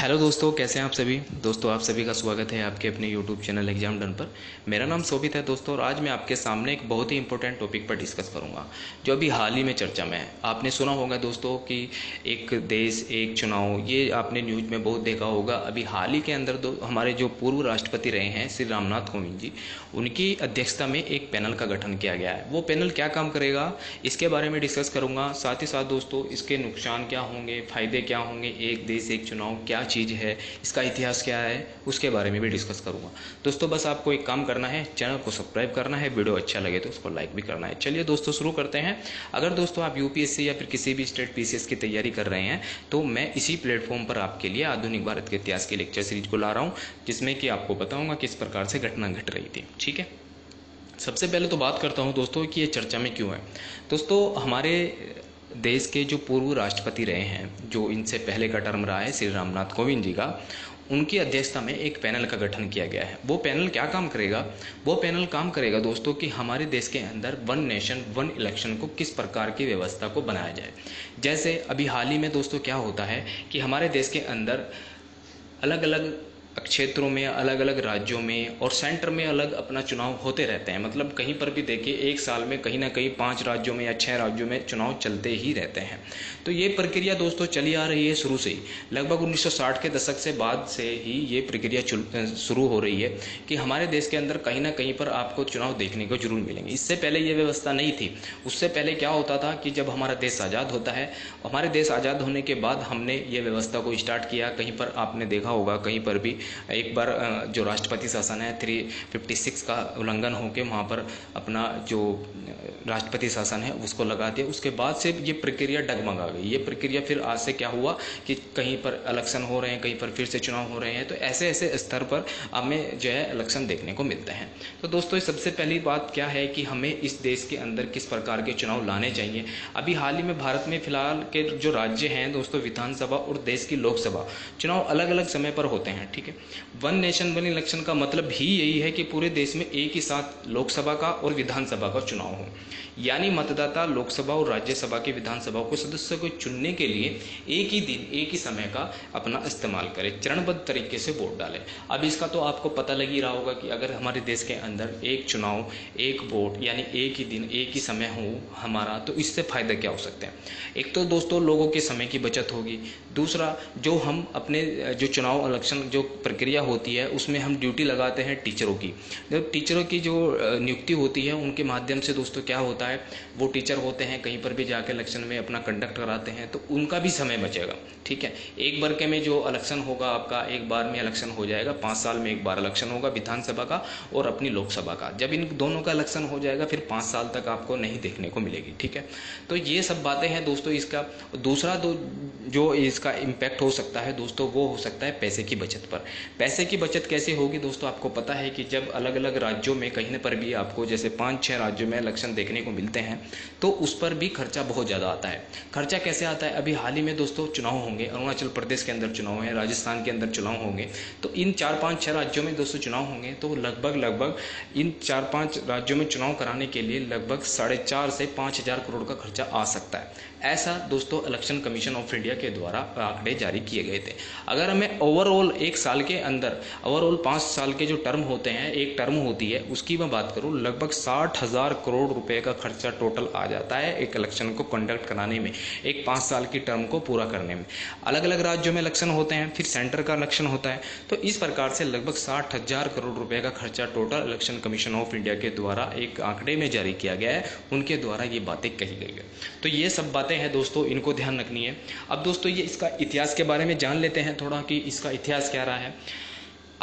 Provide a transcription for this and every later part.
Hello दोस्तों, कैसे हैं आप सभी। दोस्तों, आप सभी का स्वागत है आपके अपने यूट्यूब चैनल एग्जाम डन पर। मेरा नाम शोभित है दोस्तों, और आज मैं आपके सामने एक बहुत ही इंपॉर्टेंट टॉपिक पर डिस्कस करूंगा जो अभी हाल ही में चर्चा में है। आपने सुना होगा दोस्तों कि एक देश एक चुनाव, ये आपने न्यूज में बहुत देखा होगा। अभी हाल ही के अंदर हमारे जो पूर्व राष्ट्रपति रहे हैं श्री रामनाथ कोविंद जी, उनकी अध्यक्षता में एक पैनल का गठन किया गया है। वो पैनल क्या काम करेगा, इसके बारे में डिस्कस करूंगा। साथ ही साथ दोस्तों, इसके नुकसान क्या होंगे, फायदे क्या होंगे, एक देश एक चुनाव क्या चीज़ है, इसका इतिहास क्या है, उसके बारे में भी डिस्कस करूंगा। दोस्तों, बस आपको एक काम करना है, चैनल को सब्सक्राइब करना है, वीडियो अच्छा लगे तो उसको लाइक भी करना है। चलिए दोस्तों, शुरू करते हैं। अगर दोस्तों आप यूपीएससी या फिर किसी भी स्टेट पीसीएस की तैयारी कर रहे हैं तो मैं इसी प्लेटफॉर्म पर आपके लिए आधुनिक भारत के इतिहास की लेक्चर सीरीज को ला रहा हूँ, जिसमें कि आपको बताऊंगा किस प्रकार से घटना घट रही थी। ठीक है, सबसे पहले तो बात करता हूं दोस्तों कि ये चर्चा में क्यों है। दोस्तों, हमारे देश के जो पूर्व राष्ट्रपति रहे हैं, जो इनसे पहले का टर्म रहा है श्री रामनाथ कोविंद जी का, उनकी अध्यक्षता में एक पैनल का गठन किया गया है। वो पैनल क्या काम करेगा? वो पैनल काम करेगा दोस्तों कि हमारे देश के अंदर वन नेशन वन इलेक्शन को किस प्रकार की व्यवस्था को बनाया जाए। जैसे अभी हाल ही में दोस्तों क्या होता है कि हमारे देश के अंदर अलग अलग क्षेत्रों में, अलग अलग राज्यों में और सेंटर में अलग अपना चुनाव होते रहते हैं। मतलब कहीं पर भी देखिए, एक साल में कहीं ना कहीं 5 राज्यों में या 6 राज्यों में चुनाव चलते ही रहते हैं। तो ये प्रक्रिया दोस्तों चली आ रही है शुरू से ही। लगभग 1960 के दशक से बाद से ही ये प्रक्रिया शुरू हो रही है कि हमारे देश के अंदर कहीं ना कहीं पर आपको चुनाव देखने को जरूर मिलेंगे। इससे पहले ये व्यवस्था नहीं थी। उससे पहले क्या होता था कि जब हमारा देश आज़ाद होता है, हमारे देश आज़ाद होने के बाद हमने ये व्यवस्था को स्टार्ट किया। कहीं पर आपने देखा होगा, कहीं पर भी एक बार जो राष्ट्रपति शासन है 356 का उल्लंघन होकर वहाँ पर अपना जो राष्ट्रपति शासन है उसको लगा दिया। उसके बाद से ये प्रक्रिया डगमगा गई। ये प्रक्रिया फिर आज से क्या हुआ कि कहीं पर इलेक्शन हो रहे हैं, कहीं पर फिर से चुनाव हो रहे हैं। तो ऐसे ऐसे स्तर पर हमें जो है इलेक्शन देखने को मिलते हैं। तो दोस्तों, सबसे पहली बात क्या है कि हमें इस देश के अंदर किस प्रकार के चुनाव लाने चाहिए। अभी हाल ही में भारत में फिलहाल के जो राज्य हैं दोस्तों, विधानसभा और देश की लोकसभा चुनाव अलग अलग समय पर होते हैं। ठीक है, वन नेशन वन इलेक्शन का मतलब ही यही है कि पूरे देश में एक ही साथ लोकसभा का और विधानसभा का चुनाव हो। यानी मतदाता लोकसभा और राज्यसभा के विधानसभा को सदस्यों को चुनने के लिए एक ही दिन एक ही समय का अपना इस्तेमाल करे, चरणबद्ध तरीके से वोट डाले। अब इसका तो आपको पता लग ही रहा होगा कि अगर हमारे देश के अंदर एक चुनाव एक वोट यानी एक ही दिन एक ही समय हो हमारा, तो इससे फायदा क्या हो सकते हैं। एक तो दोस्तों लोगों के समय की बचत होगी। दूसरा, जो हम अपने जो चुनाव इलेक्शन जो प्रक्रिया होती है उसमें हम ड्यूटी लगाते हैं टीचरों की। जब टीचरों की जो नियुक्ति होती है उनके माध्यम से दोस्तों क्या होता है, वो टीचर होते हैं कहीं पर भी जाकर इलेक्शन में अपना कंडक्ट कराते हैं, तो उनका भी समय बचेगा। ठीक है, एक बार के में जो इलेक्शन होगा आपका, एक बार में इलेक्शन हो जाएगा। 5 साल में एक बार इलेक्शन होगा विधानसभा का और अपनी लोकसभा का। जब इन दोनों का इलेक्शन हो जाएगा फिर 5 साल तक आपको नहीं देखने को मिलेगी। ठीक है, तो ये सब बातें हैं दोस्तों। इसका दूसरा जो इसका इम्पैक्ट हो सकता है दोस्तों, वो हो सकता है पैसे की बचत पर। पैसे की बचत कैसे होगी दोस्तों? आपको पता है कि जब अलग अलग राज्यों में कहीं पर भी आपको जैसे 5-6 राज्यों में इलेक्शन देखने को मिलते हैं तो उस पर भी खर्चा बहुत ज़्यादा आता है। खर्चा कैसे आता है? अभी हाल ही में दोस्तों चुनाव होंगे, अरुणाचल प्रदेश के अंदर चुनाव है, राजस्थान के अंदर चुनाव होंगे। तो इन 4-5-6 राज्यों में दोस्तों चुनाव होंगे, तो लगभग इन 4-5 राज्यों में चुनाव कराने के लिए लगभग 4.5 से 5,000 करोड़ का खर्चा आ सकता है। ऐसा दोस्तों इलेक्शन कमीशन ऑफ इंडिया के द्वारा आंकड़े जारी किए गए थे। अगर हमें ओवरऑल एक साल के अंदर, ओवरऑल 5 साल के जो टर्म होते हैं, एक टर्म होती है, उसकी मैं बात करूं, लगभग 60,000 करोड़ रुपए का खर्चा टोटल आ जाता है एक इलेक्शन को कंडक्ट कराने में, एक 5 साल की टर्म को पूरा करने में। अलग अलग राज्यों में इलेक्शन होते हैं, फिर सेंटर का इलेक्शन होता है। तो इस प्रकार से लगभग 60,000 करोड़ रुपए का खर्चा total election commission of India के द्वारा एक आंकड़े में जारी किया गया है, उनके द्वारा ये बातें कही गई है। तो ये सब बातें हैं दोस्तों, इनको ध्यान रखनी है। अब दोस्तों ये इसका इतिहास के बारे में जान लेते हैं थोड़ा कि इसका इतिहास क्या रहा है।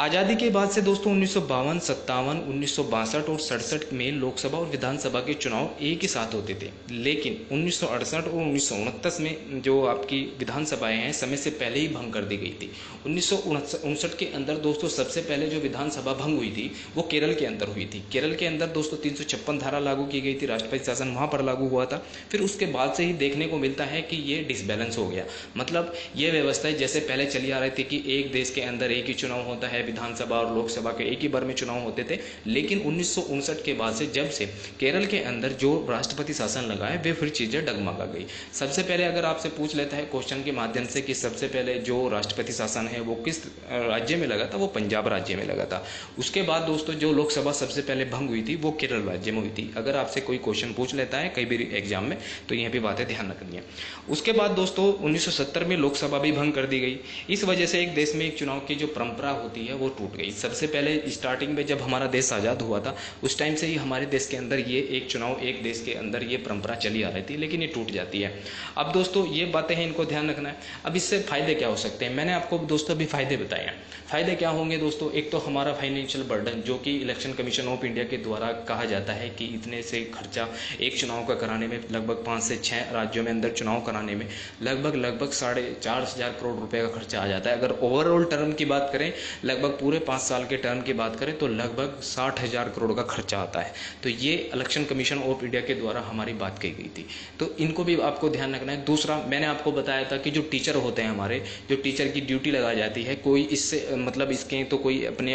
आज़ादी के बाद से दोस्तों 1952, 57, 1962 और 67 में लोकसभा और विधानसभा के चुनाव एक ही साथ होते थे। लेकिन 1968 और 1969 में जो आपकी विधानसभाएं हैं समय से पहले ही भंग कर दी गई थी। 1959 के अंदर दोस्तों सबसे पहले जो विधानसभा भंग हुई थी वो केरल के अंदर हुई थी। केरल के अंदर दोस्तों 356 धारा लागू की गई थी, राष्ट्रपति शासन वहाँ पर लागू हुआ था। फिर उसके बाद से ही देखने को मिलता है कि ये डिसबैलेंस हो गया। मतलब ये व्यवस्था जैसे पहले चली आ रही थी कि एक देश के अंदर एक ही चुनाव होता है, विधानसभा और लोकसभा के एक ही बार में चुनाव होते थे। लेकिन 1959 के बाद से, जब से केरल के अंदर जो राष्ट्रपति शासन लगा है, वे फिर चीज़ें डगमगा गई। सबसे पहले अगर आपसे पूछ लेता है क्वेश्चन के माध्यम से कि सबसे पहले जो राष्ट्रपति शासन है वो किस राज्य में लगा था, वो पंजाब राज्य में लगा था। उसके बाद दोस्तों जो लोकसभा सबसे पहले भंग हुई थी वो केरल राज्य में हुई थी। अगर आपसे कोई क्वेश्चन पूछ लेता है कई भी एग्जाम में, तो यहाँ पे बातें ध्यान रखनी है। उसके बाद दोस्तों 1970 में लोकसभा भी भंग कर दी गई। इस वजह से एक देश में एक चुनाव की जो परंपरा होती है वो टूट गई। सबसे पहले स्टार्टिंग में जब हमारा देश आज़ाद हुआ था, उस टाइम से ही हमारे देश के अंदर ये एक चुनाव, एक देश के अंदर ये परंपरा चली आ रही थी, लेकिन ये टूट जाती है। अब दोस्तों ये बातें हैं, इनको ध्यान रखना है। अब इससे फायदे क्या हो सकते हैं, मैंने आपको दोस्तों अभी फायदे बताए हैं। फायदे क्या होंगे दोस्तों, एक तो हमारा फाइनेंशियल बर्डन, जो कि इलेक्शन कमीशन ऑफ इंडिया के द्वारा कहा जाता है कि इतने से खर्चा एक चुनाव का कराने में, लगभग 5 से 6 राज्यों में अंदर चुनाव कराने में लगभग 4,500 करोड़ रुपए का खर्चा आ जाता है। अगर ओवरऑल टर्म की बात करें, लगभग पूरे 5 साल के टर्म की बात करें, तो लगभग 60,000 करोड़ का खर्चा आता है। तो ये इलेक्शन कमीशन ऑफ इंडिया के द्वारा हमारी बात कही गई थी, तो इनको भी आपको ध्यान रखना है। दूसरा, मैंने आपको बताया था कि जो टीचर होते हैं हमारे, जो टीचर की ड्यूटी लगाई जाती है, कोई इससे मतलब इसके तो कोई अपने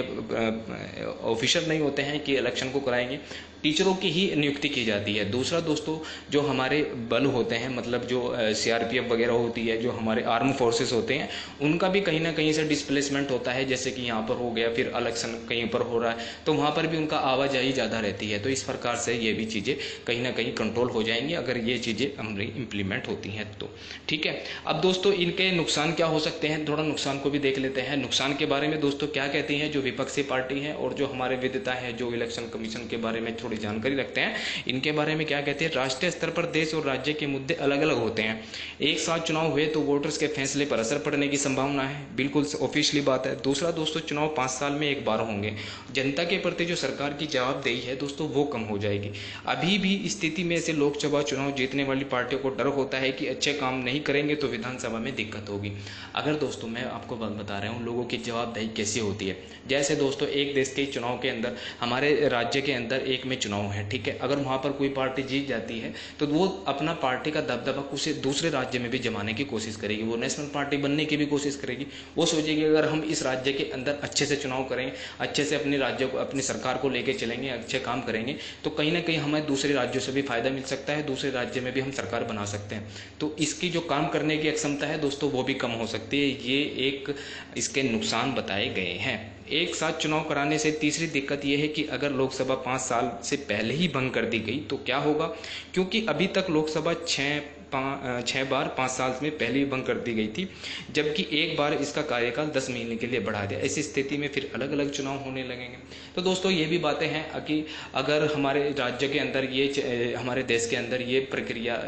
ऑफिसर नहीं होते हैं कि इलेक्शन को कराएंगे, टीचरों की ही नियुक्ति की जाती है। दूसरा दोस्तों, जो हमारे बल होते हैं, मतलब जो सीआरपीएफ वगैरह होती है, जो हमारे आर्म फोर्सेस होते हैं, उनका भी कहीं ना कहीं से डिस्प्लेसमेंट होता है। जैसे कि यहाँ पर हो गया, फिर इलेक्शन कहीं पर हो रहा है, तो वहाँ पर भी उनका आवाजाही ज़्यादा रहती है। तो इस प्रकार से ये भी चीज़ें कहीं ना कहीं कंट्रोल हो जाएंगी अगर ये चीज़ें हमारी इम्प्लीमेंट होती हैं तो। ठीक है, अब दोस्तों इनके नुकसान क्या हो सकते हैं, थोड़ा नुकसान को भी देख लेते हैं। नुकसान के बारे में दोस्तों क्या कहती हैं जो विपक्षी पार्टी है और जो हमारे विदिता है, जो इलेक्शन कमीशन के बारे में थोड़ी जानकारी रखते हैं, इनके बारे में क्या कहते हैं। राष्ट्रीय स्तर पर देश और राज्य के मुद्दे अलग अलग होते हैं। एक साथ चुनाव हुए तो वोटर्स के फैसले पर असर पड़ने की संभावना है, बिल्कुल ऑफिशियली बात है। दूसरा दोस्तों, चुनाव 5 साल में एक बार होंगे। जनता के प्रति जो सरकार की जवाबदेही है दोस्तों, वो कम हो जाएगी। अभी भी स्थिति में से लोकसभा चुनाव जीतने वाली पार्टियों को डर होता है कि अच्छे काम नहीं करेंगे तो विधानसभा में दिक्कत होगी। अगर दोस्तों मैं आपको बात बता रहा हूँ लोगों की जवाबदेही कैसी होती है। जैसे दोस्तों एक देश के चुनाव के अंदर, हमारे राज्य के अंदर एक में चुनाव है, ठीक है, अगर वहाँ पर कोई पार्टी जीत जाती है तो वो अपना पार्टी का दबदबा उसे दूसरे राज्य में भी जमाने की कोशिश करेगी, वो नेशनल पार्टी बनने की भी कोशिश करेगी। वो सोचेगी अगर हम इस राज्य के अंदर अच्छे से चुनाव करेंगे, अच्छे से अपने राज्य को, अपनी सरकार को लेके चलेंगे, अच्छे काम करेंगे, तो कहीं ना कहीं हमें दूसरे राज्यों से भी फायदा मिल सकता है, दूसरे राज्य में भी हम सरकार बना सकते हैं। तो इसकी जो काम करने की क्षमता है दोस्तों, वो भी कम हो सकती है। ये एक इसके नुकसान बताए गए हैं। एक साथ चुनाव कराने से तीसरी दिक्कत यह है कि अगर लोकसभा 5 साल से पहले ही भंग कर दी गई तो क्या होगा, क्योंकि अभी तक लोकसभा 6 बार 5 साल में पहले ही भंग कर दी गई थी, जबकि एक बार इसका कार्यकाल 10 महीने के लिए बढ़ा दिया। ऐसी स्थिति में फिर अलग अलग चुनाव होने लगेंगे। तो दोस्तों ये भी बातें हैं कि अगर हमारे राज्य के अंदर ये, हमारे देश के अंदर ये प्रक्रिया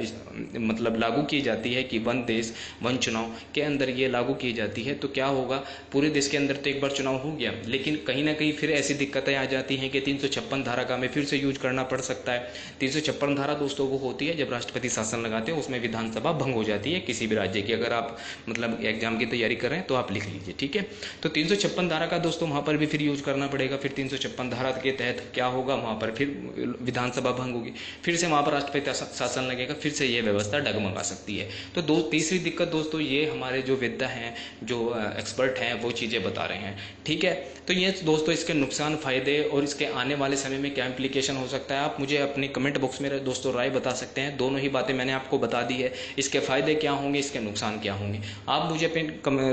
मतलब लागू की जाती है कि 1 देश 1 चुनाव के अंदर ये लागू की जाती है, तो क्या होगा, पूरे देश के अंदर तो एक बार चुनाव हो गया, लेकिन कहीं ना कहीं फिर ऐसी दिक्कतें आ जाती हैं कि 356 धारा का हमें फिर से यूज करना पड़ सकता है। 356 धारा दोस्तों वो होती है जब राष्ट्रपति शासन लगाते हैं, उसमें विधानसभा भंग हो जाती है किसी भी राज्य की। अगर आप मतलब एग्जाम की तैयारी कर रहे हैं तो आप लिख लीजिए, ठीक है। तो 356 धारा का दोस्तों वहाँ पर भी फिर यूज करना पड़ेगा। फिर 356 धारा के तहत क्या होगा, वहाँ पर फिर विधानसभा भंग होगी, फिर से वहाँ पर राष्ट्रपति शासन लगेगा, फिर से ये व्यवस्था डगमगा सकती है। तो तीसरी दिक्कत दोस्तों, ये हमारे जो विद्या हैं, जो एक्सपर्ट हैं, वो चीज़ें बता रहे हैं, ठीक है। तो ये दोस्तों इसके नुकसान, फायदे और इसके आने वाले समय में क्या इम्प्लीकेशन हो सकता है, आप मुझे अपनी कमेंट बॉक्स में दोस्तों राय बता सकते हैं। दोनों ही बातें मैंने आपको बता दी है, इसके फायदे क्या होंगे, इसके नुकसान क्या होंगे। आप मुझे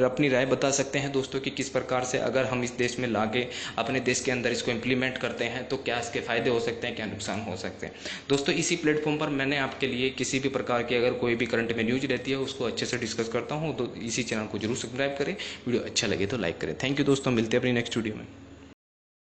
अपनी राय बता सकते हैं दोस्तों कि किस प्रकार से अगर हम इस देश में लाके अपने देश के अंदर इसको इम्प्लीमेंट करते हैं तो क्या इसके फायदे हो सकते हैं, क्या नुकसान हो सकते हैं। दोस्तों इसी प्लेटफॉर्म पर मैंने आपके लिए किसी भी प्रकार की अगर कोई भी करंट में न्यूज रहती है उसको अच्छे से डिस्कस करता हूँ, तो इसी चैनल को जरूर सब्सक्राइब करें। वीडियो अच्छा लगे तो लाइक करें। थैंक यू दोस्तों, मिलते हैं अपनी नेक्स्ट वीडियो में।